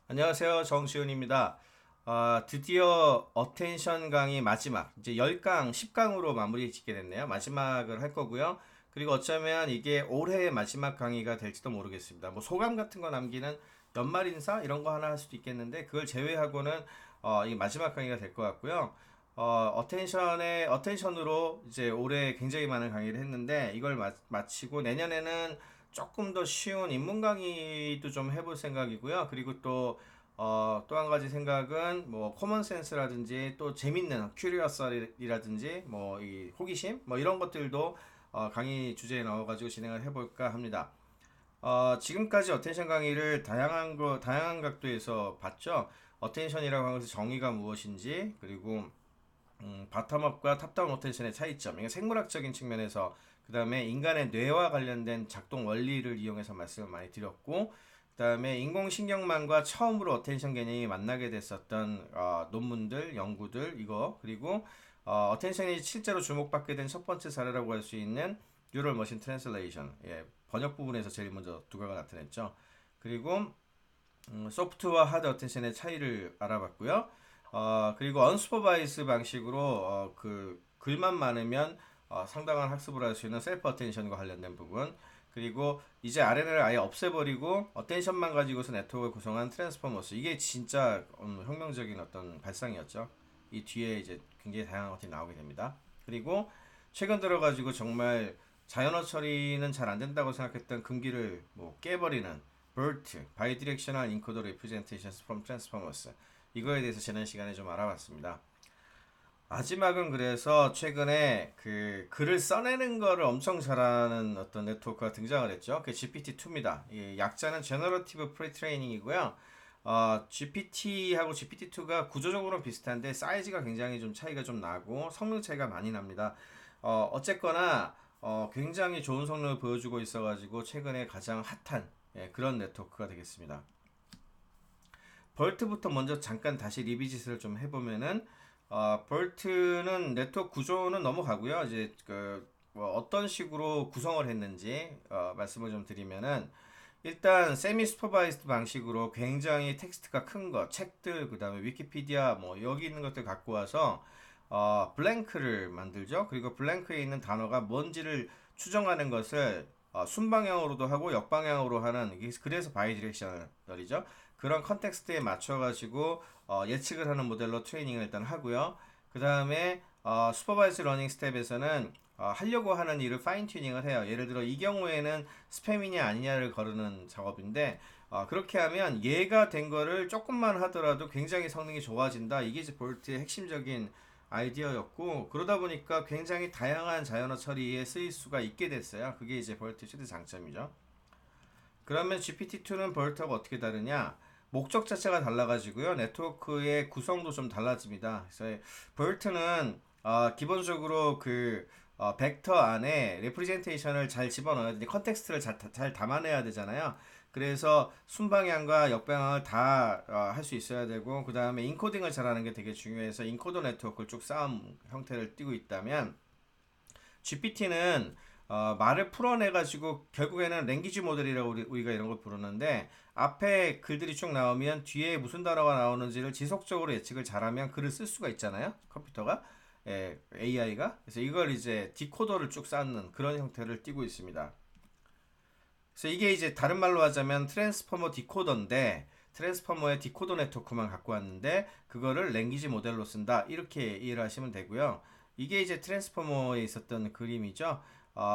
안녕하세요. 정시훈입니다. 드디어 어텐션 강의 마지막, 이제 10강, 10강으로 마무리 짓게 됐네요. 마지막을 할 거고요. 그리고 어쩌면 이게 올해의 마지막 강의가 될지도 모르겠습니다. 뭐 소감 같은 거 남기는 연말 인사 이런 거 하나 할 수도 있겠는데 그걸 제외하고는 이게 마지막 강의가 될 것 같고요. 어텐션으로 이제 올해 굉장히 많은 강의를 했는데 이걸 마치고 내년에는 조금 더 쉬운 인문 강의도 좀 해볼 생각이고요. 그리고 또 한 가지 생각은 뭐 코먼 센스라든지 또 재밌는 큐리어서리라든지 뭐 이 호기심 뭐 이런 것들도 강의 주제에 넣어가지고 진행을 해볼까 합니다. 지금까지 어텐션 강의를 다양한 각도에서 봤죠. 어텐션이라고 하는 것의 정의가 무엇인지, 그리고 바텀업과 탑다운 로테이션의 차이점, 이게 생물학적인 측면에서, 그 다음에 인간의 뇌와 관련된 작동 원리를 이용해서 말씀을 많이 드렸고, 그 다음에 인공신경망과 처음으로 어텐션 개념이 만나게 됐었던 논문들, 연구들, 이거, 그리고 어텐션이 실제로 주목받게 된 첫 번째 사례라고 할 수 있는 뉴럴 머신 트랜슬레이션, 번역 부분에서 제일 먼저 두각을 나타냈죠. 그리고 소프트와 하드 어텐션의 차이를 알아봤고요. 그리고 언슈퍼바이스 방식으로 그 글만 많으면 상당한 학습을 할 수 있는 셀프 어텐션과 관련된 부분, 그리고 이제 RNN을 아예 없애버리고 어텐션만 가지고서 네트워크를 구성한 트랜스포머스, 이게 진짜 혁명적인 어떤 발상이었죠. 이 뒤에 이제 굉장히 다양한 것들이 나오게 됩니다. 그리고 최근 들어가지고 정말 자연어 처리는 잘 안 된다고 생각했던 금기를 뭐 깨버리는 BERT, Bidirectional Encoder Representations from Transformers, 이거에 대해서 지난 시간에 좀 알아봤습니다. 마지막은 그래서 최근에 그 글을 써내는 거를 엄청 잘하는 어떤 네트워크가 등장을 했죠. 그게 GPT-2입니다. 이 약자는 Generative Pre-training이고요. GPT하고 GPT-2가 구조적으로는 비슷한데 사이즈가 굉장히 좀 차이가 좀 나고 성능 차이가 많이 납니다. 어쨌거나 굉장히 좋은 성능을 보여주고 있어가지고 최근에 가장 핫한 그런 네트워크가 되겠습니다. 벌트부터 먼저 잠깐 다시 리비짓을 좀 해보면은 벌트는 네트워크 구조는 넘어가고요. 이제 뭐 어떤 식으로 구성을 했는지 말씀을 좀 드리면은, 일단 세미 슈퍼바이스드 방식으로 굉장히 텍스트가 큰 거, 책들, 그다음에 위키피디아 뭐 여기 있는 것들 갖고 와서 블랭크를 만들죠. 그리고 블랭크에 있는 단어가 뭔지를 추정하는 것을 순방향으로도 하고 역방향으로 하는, 그래서 바이디렉셔널이죠. 그런 컨텍스트에 맞춰 가지고 예측을 하는 모델로 트레이닝을 일단 하고요. 그 다음에 슈퍼바이스 러닝 스텝에서는 하려고 하는 일을 파인 튜닝을 해요. 예를 들어 이 경우에는 스팸이냐 아니냐를 거르는 작업인데, 그렇게 하면 얘가 된 거를 조금만 하더라도 굉장히 성능이 좋아진다. 이게 이제 볼트의 핵심적인 아이디어였고, 그러다 보니까 굉장히 다양한 자연어 처리에 쓰일 수가 있게 됐어요. 그게 이제 볼트의 최대 장점이죠. 그러면 GPT-2는 벌트하고 어떻게 다르냐? 목적 자체가 달라가지고요. 네트워크의 구성도 좀 달라집니다. 그래서 벌트는 기본적으로 벡터 안에 레프리젠테이션을 잘 집어넣어야 되는데 컨텍스트를 잘 담아내야 되잖아요. 그래서 순방향과 역방향을 다 할 수 있어야 되고, 그 다음에 인코딩을 잘하는 게 되게 중요해서 인코더 네트워크를 쭉 쌓은 형태를 띠고 있다면, GPT는 말을 풀어내가지고 결국에는 랭귀지 모델이라고 우리가 이런 걸 부르는데, 앞에 글들이 쭉 나오면 뒤에 무슨 단어가 나오는지를 지속적으로 예측을 잘하면 글을 쓸 수가 있잖아요. 컴퓨터가, AI가. 그래서 이걸 이제 디코더를 쭉 쌓는 그런 형태를 띠고 있습니다. 그래서 이게 이제 다른 말로 하자면 트랜스포머 디코더인데, 트랜스포머의 디코더 네트워크만 갖고 왔는데 그거를 랭귀지 모델로 쓴다, 이렇게 이해를 하시면 되고요. 이게 이제 트랜스포머에 있었던 그림이죠.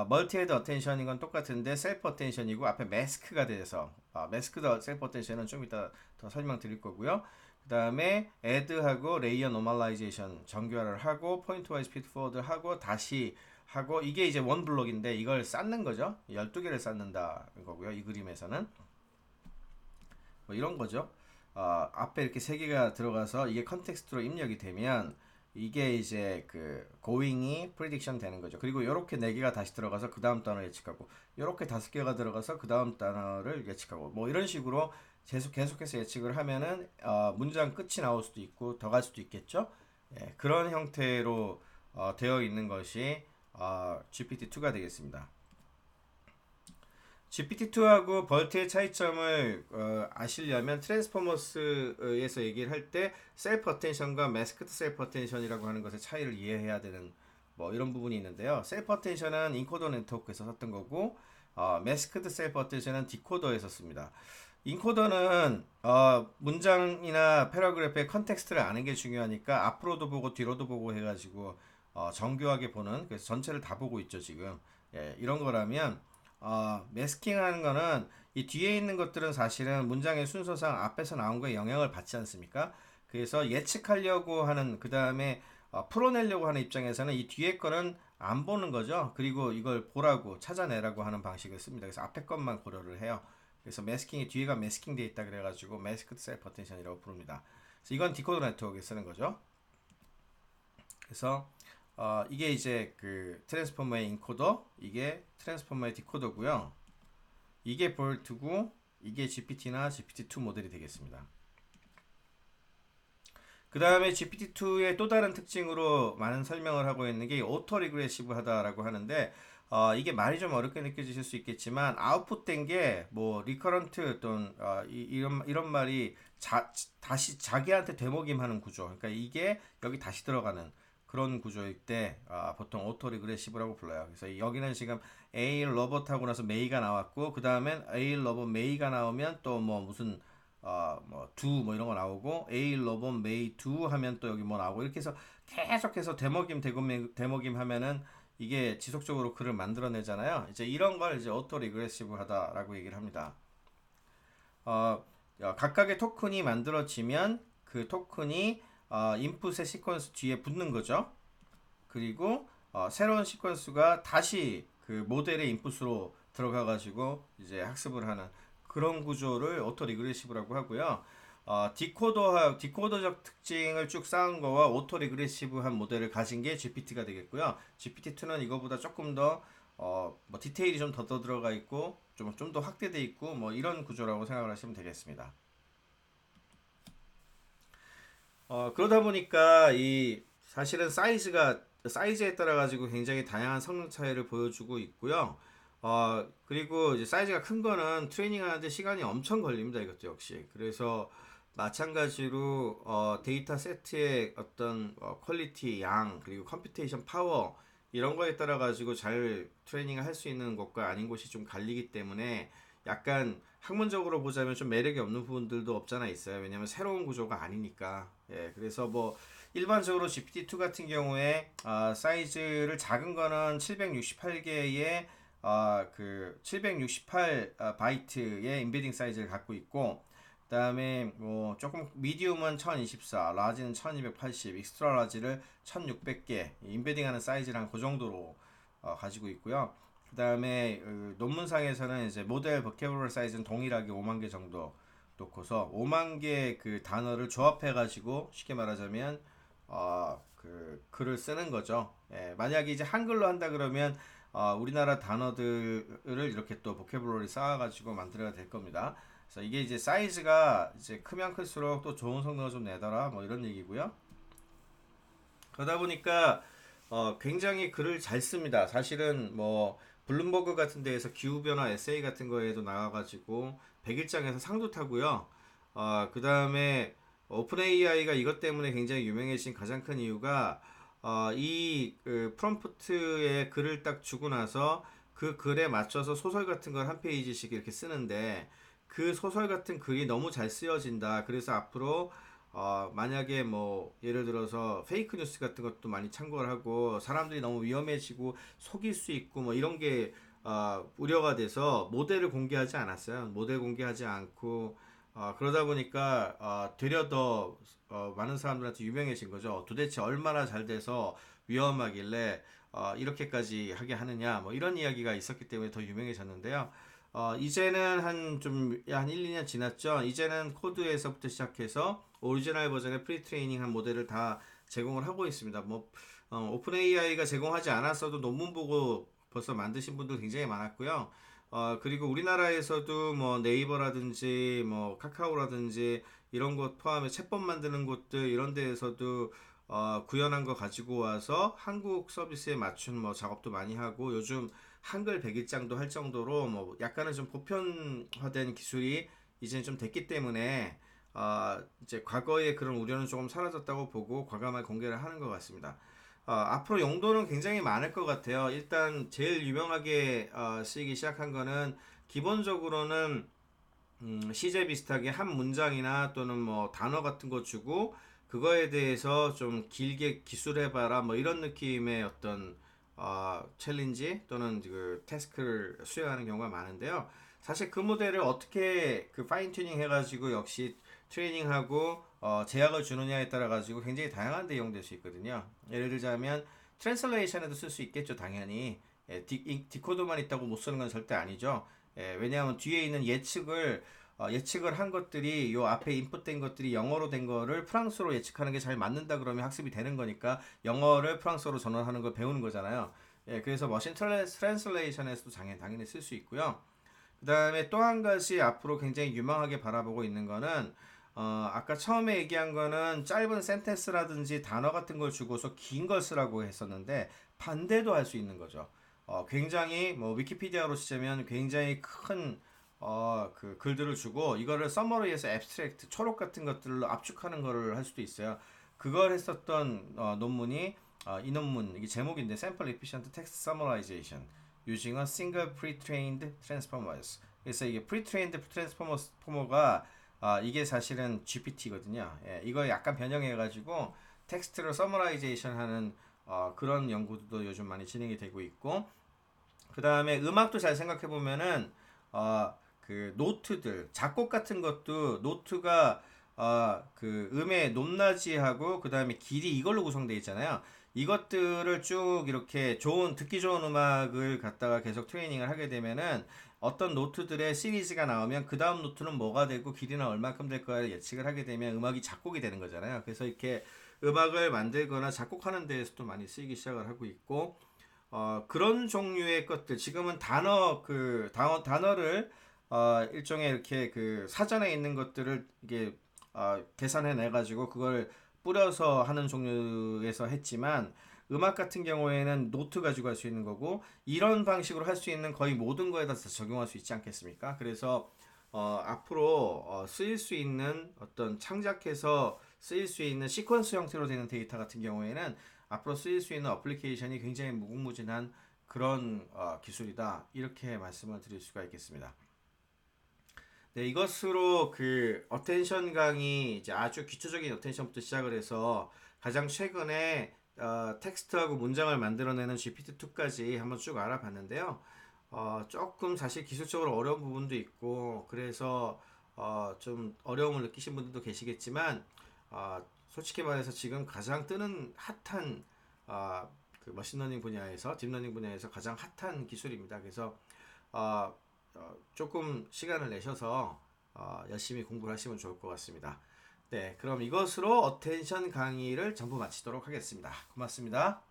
멀티 헤드 어텐션인 건 똑같은데 셀프 어텐션이고 앞에 매스크가 돼서, 매스크 더 셀프 어텐션은 좀 이따 더 설명드릴 거고요. 그 다음에 애드하고 레이어 노멀라이제이션 정교화를 하고 포인트 와이즈 피드 포워드 하고 다시 하고, 이게 이제 원 블록인데 이걸 쌓는 거죠. 12개를 쌓는다는 거고요. 이 그림에서는 뭐 이런 거죠. 앞에 이렇게 3개가 들어가서 이게 컨텍스트로 입력이 되면 이게 이제 going이 프리딕션 되는 거죠. 그리고 이렇게 4개가 다시 들어가서 그 다음 단어를 예측하고, 이렇게 5개가 들어가서 그 다음 단어를 예측하고, 뭐 이런 식으로 계속해서 예측을 하면은 문장 끝이 나올 수도 있고 더 갈 수도 있겠죠. 그런 형태로 되어 있는 것이 GPT-2가 되겠습니다. GPT-2하고 벌트의 차이점을 아시려면 트랜스포머스에서 얘기를 할 때 셀프 어텐션과 매스크드 셀프 어텐션이라고 하는 것의 차이를 이해해야 되는 뭐 이런 부분이 있는데요. 셀프 어텐션은 인코더 네트워크에서 썼던 거고 매스크드 셀프 어텐션은 디코더에서 씁니다. 인코더는 문장이나 패러그래프의 컨텍스트를 아는 게 중요하니까 앞으로도 보고 뒤로도 보고 해가지고 정교하게 보는, 그래서 전체를 다 보고 있죠 지금. 예, 이런 거라면 매스킹하는 거는 이 뒤에 있는 것들은 사실은 문장의 순서상 앞에서 나온 거에 영향을 받지 않습니까? 그래서 예측하려고 하는, 그 다음에 풀어내려고 하는 입장에서는 이 뒤에 거는 안 보는 거죠. 그리고 이걸 보라고 찾아내라고 하는 방식을 씁니다. 그래서 앞에 것만 고려를 해요. 그래서 매스킹이 뒤에가 매스킹 돼 있다 그래가지고 매스크드 셀프 어텐션이라고 부릅니다. 그래서 이건 디코더 네트워크에 쓰는 거죠. 그래서 이게 이제 그 트랜스포머의 인코더, 이게 트랜스포머의 디코더고요. 이게 볼트고 이게 GPT나 GPT-2 모델이 되겠습니다. 그 다음에 GPT-2의 또 다른 특징으로 많은 설명을 하고 있는 게 오토 리그레시브 하다라고 하는데 이게 말이 좀 어렵게 느껴지실 수 있겠지만 아웃풋된 게 뭐 리커런트 또는 이런 말이 다시 자기한테 되먹임하는 구조, 그러니까 이게 여기 다시 들어가는 그런 구조일 때 보통 오토 리그레시브라고 불러요. 그래서 여기는 지금 A 로봇 하고 나서 메이가 나왔고 그 다음엔 A 로봇 메이가 나오면 또 뭐 무슨 뭐 do 뭐 이런 거 나오고 A 로봇 메이 do 하면 또 여기 뭐 나오고 이렇게 해서 계속해서 대먹임 하면은 이게 지속적으로 글을 만들어내잖아요. 이제 이런 걸 이제 오토 리그레시브 하다라고 얘기를 합니다. 각각의 토큰이 만들어지면 그 토큰이 인풋의 시퀀스 뒤에 붙는 거죠. 그리고 새로운 시퀀스가 다시 그 모델의 인풋으로 들어가 가지고 이제 학습을 하는 그런 구조를 오토 리그레시브라고 하고요. 디코더적 특징을 쭉 쌓은 거와 오토 리그레시브한 모델을 가진 게 GPT가 되겠고요. GPT-2는 이거보다 조금 더 뭐 디테일이 좀 더 들어가 있고 좀 더 확대돼 있고 뭐 이런 구조라고 생각을 하시면 되겠습니다. 그러다 보니까 이 사실은 사이즈에 따라 가지고 굉장히 다양한 성능 차이를 보여주고 있고요. 그리고 이제 사이즈가 큰 거는 트레이닝 하는데 시간이 엄청 걸립니다. 이것도 역시. 그래서 마찬가지로 데이터 세트의 어떤 퀄리티, 양, 그리고 컴퓨테이션 파워 이런 거에 따라 가지고 잘 트레이닝을 할 수 있는 것과 아닌 곳이 좀 갈리기 때문에 약간 학문적으로 보자면 좀 매력이 없는 부분들도 없잖아 있어요. 왜냐면 새로운 구조가 아니니까. 예, 그래서 뭐 일반적으로 GPT-2 같은 경우에 사이즈를 작은 거는 768개의 그 768 바이트의 인베딩 사이즈를 갖고 있고, 그다음에 뭐 조금 미디움은 1024, 라지는 1280, 익스트라 라지를 1600개 인베딩하는 사이즈랑 그 정도로 가지고 있고요. 그다음에 논문상에서는 이제 모델 버케블러 사이즈는 동일하게 5만 개 정도 놓고서 5만 개 그 단어를 조합해 가지고 쉽게 말하자면 그 글을 쓰는 거죠. 예, 만약에 이제 한글로 한다 그러면 우리나라 단어들을 이렇게 또 보캐블러리 쌓아가지고 만들어야 될 겁니다. 그래서 이게 이제 사이즈가 이제 크면 클수록 또 좋은 성능을 좀 내더라 뭐 이런 얘기고요. 그러다 보니까 굉장히 글을 잘 씁니다. 사실은 뭐 블룸버그 같은 데에서 기후변화 에세이 같은 거에도 나와가지고 100일장에서 상도 타고요. 그 다음에 오픈 AI가 이것 때문에 굉장히 유명해진 가장 큰 이유가 이 프롬프트에 글을 딱 주고 나서 그 글에 맞춰서 소설 같은 걸 한 페이지씩 이렇게 쓰는데 그 소설 같은 글이 너무 잘 쓰여진다. 그래서 앞으로 만약에 뭐 예를 들어서 페이크 뉴스 같은 것도 많이 참고를 하고 사람들이 너무 위험해지고 속일 수 있고 뭐 이런 게 우려가 돼서 모델을 공개하지 않았어요. 모델 공개하지 않고 그러다 보니까 되려 더 많은 사람들한테 유명해진 거죠. 도대체 얼마나 잘 돼서 위험하길래 이렇게까지 하게 하느냐 뭐 이런 이야기가 있었기 때문에 더 유명해졌는데요. 이제는 한 1, 2년 지났죠. 이제는 코드에서부터 시작해서 오리지널 버전의 프리 트레이닝한 모델을 다 제공을 하고 있습니다. 뭐 오픈 AI가 제공하지 않았어도 논문 보고 벌써 만드신 분들 굉장히 많았고요. 그리고 우리나라에서도 뭐 네이버라든지 뭐 카카오라든지 이런 것 포함해 챗봇 만드는 곳들 이런 데에서도 구현한 거 가지고 와서 한국 서비스에 맞춘 뭐 작업도 많이 하고 요즘 한글 100일장도 할 정도로 뭐 약간은 좀 보편화된 기술이 이제는 좀 됐기 때문에 이제 과거의 그런 우려는 조금 사라졌다고 보고 과감하게 공개를 하는 것 같습니다. 앞으로 용도는 굉장히 많을 것 같아요. 일단 제일 유명하게 쓰이기 시작한 거는 기본적으로는 시제 비슷하게 한 문장이나 또는 뭐 단어 같은 거 주고 그거에 대해서 좀 길게 기술해봐라 뭐 이런 느낌의 어떤 챌린지 또는 그 태스크를 수행하는 경우가 많은데요. 사실 그 모델을 어떻게 그 파인 튜닝 해가지고 역시 트레이닝하고 제약을 주느냐에 따라 가지고 굉장히 다양한 데 이용될 수 있거든요. 예를 들자면 트랜슬레이션에도 쓸 수 있겠죠, 당연히. 디코더만 있다고 못 쓰는 건 절대 아니죠. 왜냐하면 뒤에 있는 예측을 한 것들이 요 앞에 인풋된 것들이 영어로 된 거를 프랑스로 예측하는 게 잘 맞는다 그러면 학습이 되는 거니까 영어를 프랑스어로 전환하는 걸 배우는 거잖아요. 그래서 머신 트랜슬레이션에서도 당연히 쓸 수 있고요. 그 다음에 또 한 가지 앞으로 굉장히 유망하게 바라보고 있는 거는 아까 처음에 얘기한 거는 짧은 센텐스라든지 단어 같은 걸 주고서 긴 걸 쓰라고 했었는데 반대도 할 수 있는 거죠. 굉장히 뭐 위키피디아로 치자면 굉장히 큰 그 글들을 주고 이거를 서머리에서 앱스트랙트 초록 같은 것들로 압축하는 거를 할 수도 있어요. 그걸 했었던 논문이 이 논문 이게 제목인데 Sample Efficient Text Summarization using a single pre-trained transformers. 그래서 이게 pre-trained transformer가 이게 사실은 GPT거든요. 이거 약간 변형해가지고 텍스트를 서머라이제이션 하는 그런 연구도 요즘 많이 진행이 되고 있고, 그 다음에 음악도 잘 생각해 보면은 그 노트들 작곡 같은 것도 노트가 그 음의 높낮이하고 그 다음에 길이 이걸로 구성되어 있잖아요. 이것들을 쭉 이렇게 듣기 좋은 음악을 갖다가 계속 트레이닝을 하게 되면은 어떤 노트들의 시리즈가 나오면 그 다음 노트는 뭐가 되고 길이는 얼마큼 될 거야 예측을 하게 되면 음악이 작곡이 되는 거잖아요. 그래서 이렇게 음악을 만들거나 작곡하는 데에서도 많이 쓰이기 시작을 하고 있고, 그런 종류의 것들 지금은 단어를 일종의 이렇게 그 사전에 있는 것들을 이게 계산해 내 가지고 그걸 뿌려서 하는 종류에서 했지만 음악 같은 경우에는 노트 가지고 할 수 있는 거고 이런 방식으로 할 수 있는 거의 모든 거에다 적용할 수 있지 않겠습니까? 그래서 앞으로 쓰일 수 있는 어떤 창작해서 쓰일 수 있는 시퀀스 형태로 되는 데이터 같은 경우에는 앞으로 쓰일 수 있는 어플리케이션이 굉장히 무궁무진한 그런 기술이다. 이렇게 말씀을 드릴 수가 있겠습니다. 네, 이것으로 그 어텐션 강의 이제 아주 기초적인 어텐션부터 시작을 해서 가장 최근에 텍스트하고 문장을 만들어내는 GPT-2까지 한번 쭉 알아봤는데요. 조금 사실 기술적으로 어려운 부분도 있고 그래서 좀 어려움을 느끼신 분들도 계시겠지만 솔직히 말해서 지금 가장 뜨는 핫한 그 머신러닝 분야에서 딥러닝 분야에서 가장 핫한 기술입니다. 그래서 어, 조금 시간을 내셔서 열심히 공부를 하시면 좋을 것 같습니다. 네, 그럼 이것으로 어텐션 강의를 전부 마치도록 하겠습니다. 고맙습니다.